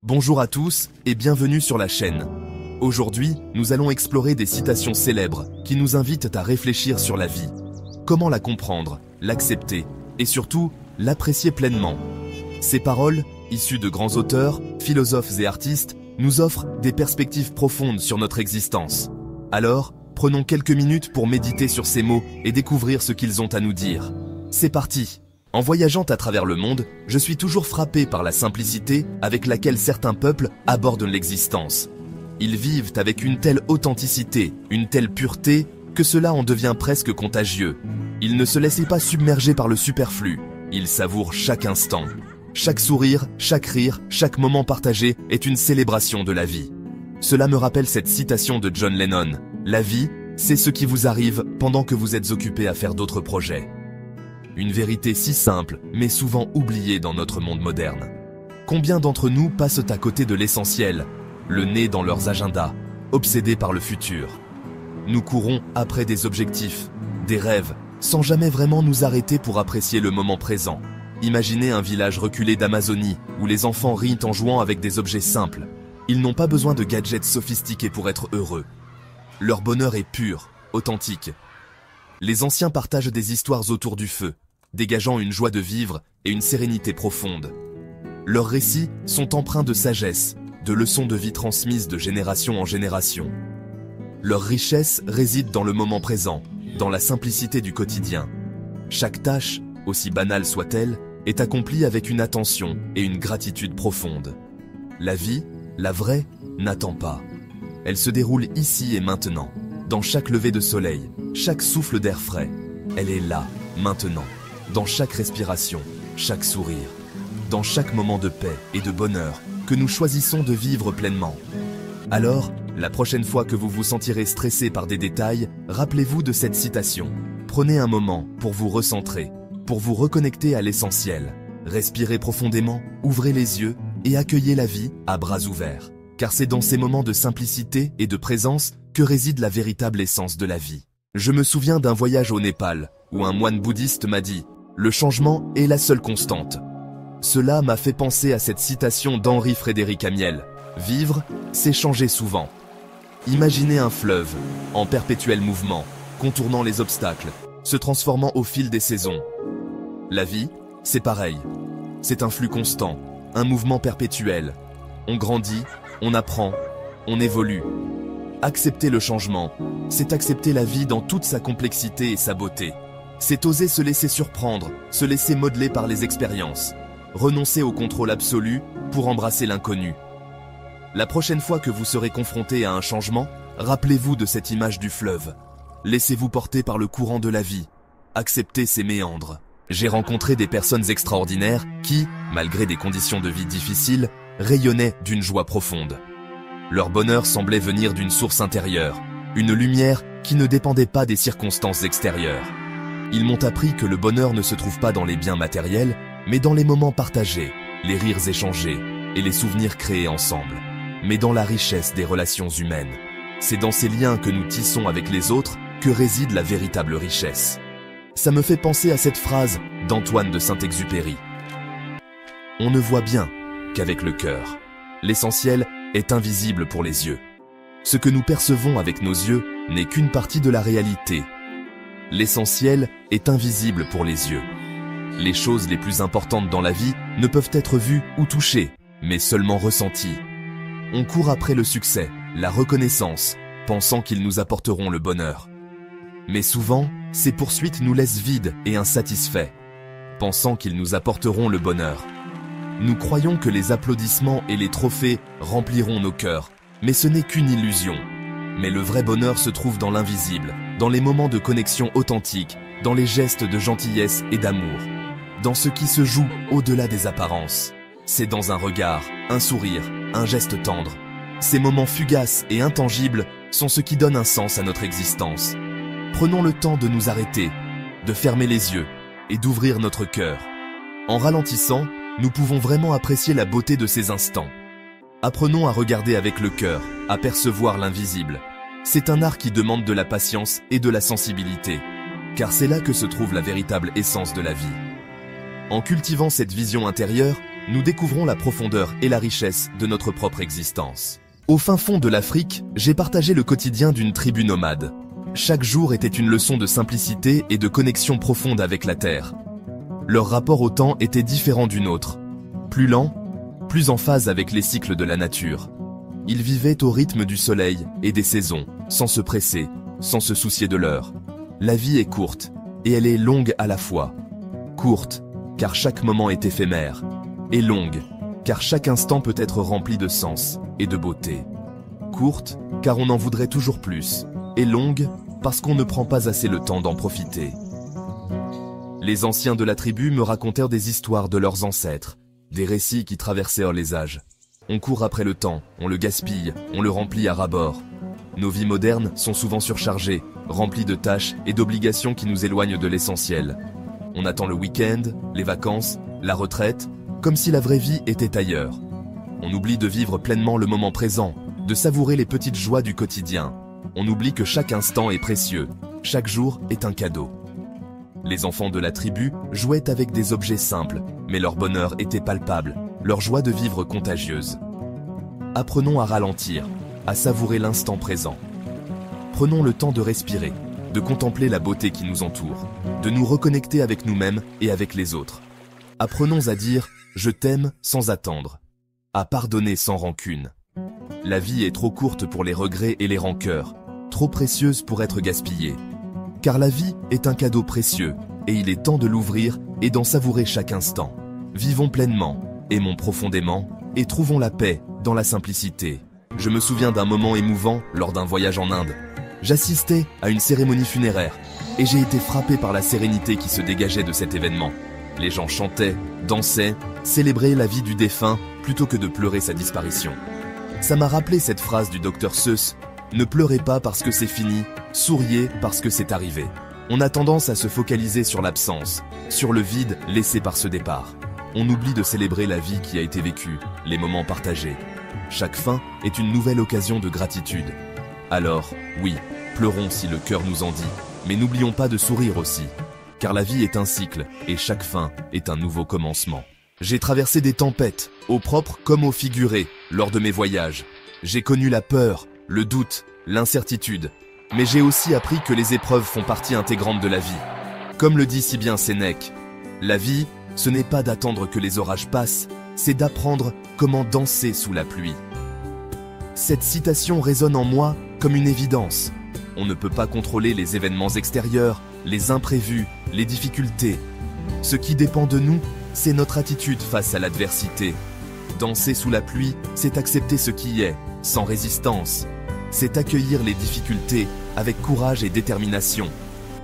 Bonjour à tous et bienvenue sur la chaîne. Aujourd'hui, nous allons explorer des citations célèbres qui nous invitent à réfléchir sur la vie. Comment la comprendre, l'accepter et surtout, l'apprécier pleinement. Ces paroles, issues de grands auteurs, philosophes et artistes, nous offrent des perspectives profondes sur notre existence. Alors, prenons quelques minutes pour méditer sur ces mots et découvrir ce qu'ils ont à nous dire. C'est parti! En voyageant à travers le monde, je suis toujours frappé par la simplicité avec laquelle certains peuples abordent l'existence. Ils vivent avec une telle authenticité, une telle pureté, que cela en devient presque contagieux. Ils ne se laissent pas submerger par le superflu. Ils savourent chaque instant. Chaque sourire, chaque rire, chaque moment partagé est une célébration de la vie. Cela me rappelle cette citation de John Lennon. « La vie, c'est ce qui vous arrive pendant que vous êtes occupé à faire d'autres projets. » Une vérité si simple, mais souvent oubliée dans notre monde moderne. Combien d'entre nous passent à côté de l'essentiel, le nez dans leurs agendas, obsédés par le futur? Nous courons après des objectifs, des rêves, sans jamais vraiment nous arrêter pour apprécier le moment présent. Imaginez un village reculé d'Amazonie, où les enfants rient en jouant avec des objets simples. Ils n'ont pas besoin de gadgets sophistiqués pour être heureux. Leur bonheur est pur, authentique. Les anciens partagent des histoires autour du feu, dégageant une joie de vivre et une sérénité profonde. Leurs récits sont empreints de sagesse, de leçons de vie transmises de génération en génération. Leur richesse réside dans le moment présent, dans la simplicité du quotidien. Chaque tâche, aussi banale soit-elle, est accomplie avec une attention et une gratitude profonde. La vie, la vraie, n'attend pas. Elle se déroule ici et maintenant, dans chaque lever de soleil, chaque souffle d'air frais. Elle est là, maintenant, dans chaque respiration, chaque sourire, dans chaque moment de paix et de bonheur que nous choisissons de vivre pleinement. Alors, la prochaine fois que vous vous sentirez stressé par des détails, rappelez-vous de cette citation. Prenez un moment pour vous recentrer, pour vous reconnecter à l'essentiel. Respirez profondément, ouvrez les yeux et accueillez la vie à bras ouverts. Car c'est dans ces moments de simplicité et de présence que réside la véritable essence de la vie. Je me souviens d'un voyage au Népal, où un moine bouddhiste m'a dit « Le changement est la seule constante ». Cela m'a fait penser à cette citation d'Henri Frédéric Amiel. « Vivre, c'est changer souvent ». Imaginez un fleuve, en perpétuel mouvement, contournant les obstacles, se transformant au fil des saisons. La vie, c'est pareil. C'est un flux constant, un mouvement perpétuel. On grandit, on apprend, on évolue. Accepter le changement, c'est accepter la vie dans toute sa complexité et sa beauté. C'est oser se laisser surprendre, se laisser modeler par les expériences. Renoncer au contrôle absolu pour embrasser l'inconnu. La prochaine fois que vous serez confronté à un changement, rappelez-vous de cette image du fleuve. Laissez-vous porter par le courant de la vie. Acceptez ses méandres. J'ai rencontré des personnes extraordinaires qui, malgré des conditions de vie difficiles, rayonnaient d'une joie profonde. Leur bonheur semblait venir d'une source intérieure, une lumière qui ne dépendait pas des circonstances extérieures. Ils m'ont appris que le bonheur ne se trouve pas dans les biens matériels, mais dans les moments partagés, les rires échangés et les souvenirs créés ensemble, mais dans la richesse des relations humaines. C'est dans ces liens que nous tissons avec les autres que réside la véritable richesse. Ça me fait penser à cette phrase d'Antoine de Saint-Exupéry. On ne voit bien qu'avec le cœur. L'essentiel est invisible pour les yeux. Ce que nous percevons avec nos yeux n'est qu'une partie de la réalité. L'essentiel est invisible pour les yeux. Les choses les plus importantes dans la vie ne peuvent être vues ou touchées, mais seulement ressenties. On court après le succès, la reconnaissance, pensant qu'ils nous apporteront le bonheur. Mais souvent, ces poursuites nous laissent vides et insatisfaits, pensant qu'ils nous apporteront le bonheur. Nous croyons que les applaudissements et les trophées rempliront nos cœurs, mais ce n'est qu'une illusion. Mais le vrai bonheur se trouve dans l'invisible, dans les moments de connexion authentique, dans les gestes de gentillesse et d'amour, dans ce qui se joue au-delà des apparences. C'est dans un regard, un sourire, un geste tendre. Ces moments fugaces et intangibles sont ce qui donne un sens à notre existence. Prenons le temps de nous arrêter, de fermer les yeux et d'ouvrir notre cœur. En ralentissant, nous pouvons vraiment apprécier la beauté de ces instants. Apprenons à regarder avec le cœur, à percevoir l'invisible. C'est un art qui demande de la patience et de la sensibilité, car c'est là que se trouve la véritable essence de la vie. En cultivant cette vision intérieure, nous découvrons la profondeur et la richesse de notre propre existence. Au fin fond de l'Afrique, j'ai partagé le quotidien d'une tribu nomade. Chaque jour était une leçon de simplicité et de connexion profonde avec la terre. Leur rapport au temps était différent du nôtre. Plus lent, plus en phase avec les cycles de la nature. Ils vivaient au rythme du soleil et des saisons, sans se presser, sans se soucier de l'heure. La vie est courte, et elle est longue à la fois. Courte, car chaque moment est éphémère, et longue, car chaque instant peut être rempli de sens et de beauté. Courte, car on en voudrait toujours plus, et longue, parce qu'on ne prend pas assez le temps d'en profiter. Les anciens de la tribu me racontèrent des histoires de leurs ancêtres, des récits qui traversèrent les âges. On court après le temps, on le gaspille, on le remplit à ras-bord. Nos vies modernes sont souvent surchargées, remplies de tâches et d'obligations qui nous éloignent de l'essentiel. On attend le week-end, les vacances, la retraite, comme si la vraie vie était ailleurs. On oublie de vivre pleinement le moment présent, de savourer les petites joies du quotidien. On oublie que chaque instant est précieux, chaque jour est un cadeau. Les enfants de la tribu jouaient avec des objets simples, mais leur bonheur était palpable, leur joie de vivre contagieuse. Apprenons à ralentir, à savourer l'instant présent. Prenons le temps de respirer, de contempler la beauté qui nous entoure, de nous reconnecter avec nous-mêmes et avec les autres. Apprenons à dire « je t'aime » sans attendre, à pardonner sans rancune. La vie est trop courte pour les regrets et les rancœurs, trop précieuse pour être gaspillée. Car la vie est un cadeau précieux, et il est temps de l'ouvrir et d'en savourer chaque instant. Vivons pleinement, aimons profondément, et trouvons la paix dans la simplicité. Je me souviens d'un moment émouvant lors d'un voyage en Inde. J'assistais à une cérémonie funéraire, et j'ai été frappé par la sérénité qui se dégageait de cet événement. Les gens chantaient, dansaient, célébraient la vie du défunt plutôt que de pleurer sa disparition. Ça m'a rappelé cette phrase du Dr Seuss, « Ne pleurez pas parce que c'est fini, souriez parce que c'est arrivé ». On a tendance à se focaliser sur l'absence, sur le vide laissé par ce départ. On oublie de célébrer la vie qui a été vécue, les moments partagés. Chaque fin est une nouvelle occasion de gratitude. Alors, oui, pleurons si le cœur nous en dit, mais n'oublions pas de sourire aussi. Car la vie est un cycle, et chaque fin est un nouveau commencement. J'ai traversé des tempêtes, au propre comme au figuré, lors de mes voyages. J'ai connu la peur, le doute, l'incertitude. Mais j'ai aussi appris que les épreuves font partie intégrante de la vie. Comme le dit si bien Sénèque, la vie, ce n'est pas d'attendre que les orages passent, c'est d'apprendre comment danser sous la pluie. Cette citation résonne en moi comme une évidence. On ne peut pas contrôler les événements extérieurs, les imprévus, les difficultés. Ce qui dépend de nous, c'est notre attitude face à l'adversité. Danser sous la pluie, c'est accepter ce qui est, sans résistance. C'est accueillir les difficultés avec courage et détermination.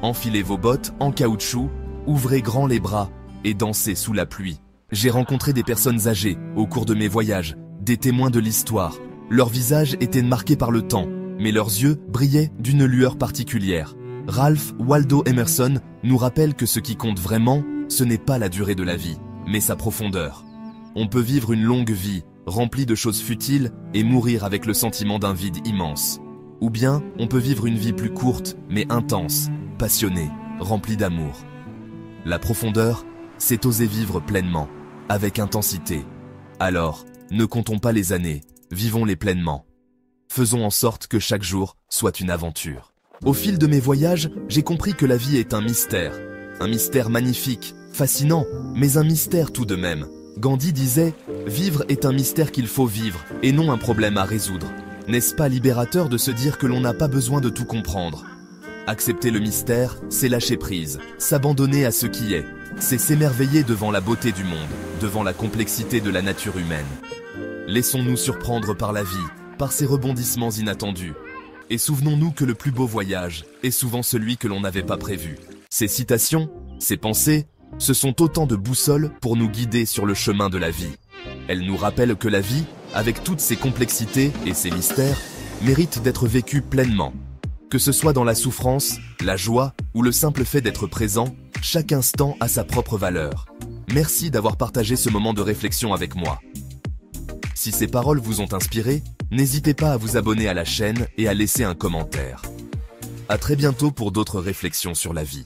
Enfilez vos bottes en caoutchouc, ouvrez grand les bras et dansez sous la pluie. J'ai rencontré des personnes âgées au cours de mes voyages, des témoins de l'histoire. Leurs visages étaient marqués par le temps, mais leurs yeux brillaient d'une lueur particulière. Ralph Waldo Emerson nous rappelle que ce qui compte vraiment, ce n'est pas la durée de la vie, mais sa profondeur. On peut vivre une longue vie, remplie de choses futiles, et mourir avec le sentiment d'un vide immense. Ou bien, on peut vivre une vie plus courte, mais intense, passionnée, remplie d'amour. La profondeur, c'est oser vivre pleinement, avec intensité. Alors, ne comptons pas les années, vivons-les pleinement. Faisons en sorte que chaque jour soit une aventure. Au fil de mes voyages, j'ai compris que la vie est un mystère magnifique, fascinant, mais un mystère tout de même. Gandhi disait « Vivre est un mystère qu'il faut vivre, et non un problème à résoudre ». N'est-ce pas libérateur de se dire que l'on n'a pas besoin de tout comprendre? Accepter le mystère, c'est lâcher prise, s'abandonner à ce qui est. C'est s'émerveiller devant la beauté du monde, devant la complexité de la nature humaine. Laissons-nous surprendre par la vie, par ses rebondissements inattendus. Et souvenons-nous que le plus beau voyage est souvent celui que l'on n'avait pas prévu. Ces citations, ces pensées, ce sont autant de boussoles pour nous guider sur le chemin de la vie. Elles nous rappellent que la vie, avec toutes ses complexités et ses mystères, mérite d'être vécue pleinement. Que ce soit dans la souffrance, la joie ou le simple fait d'être présent, chaque instant a sa propre valeur. Merci d'avoir partagé ce moment de réflexion avec moi. Si ces paroles vous ont inspiré, n'hésitez pas à vous abonner à la chaîne et à laisser un commentaire. À très bientôt pour d'autres réflexions sur la vie.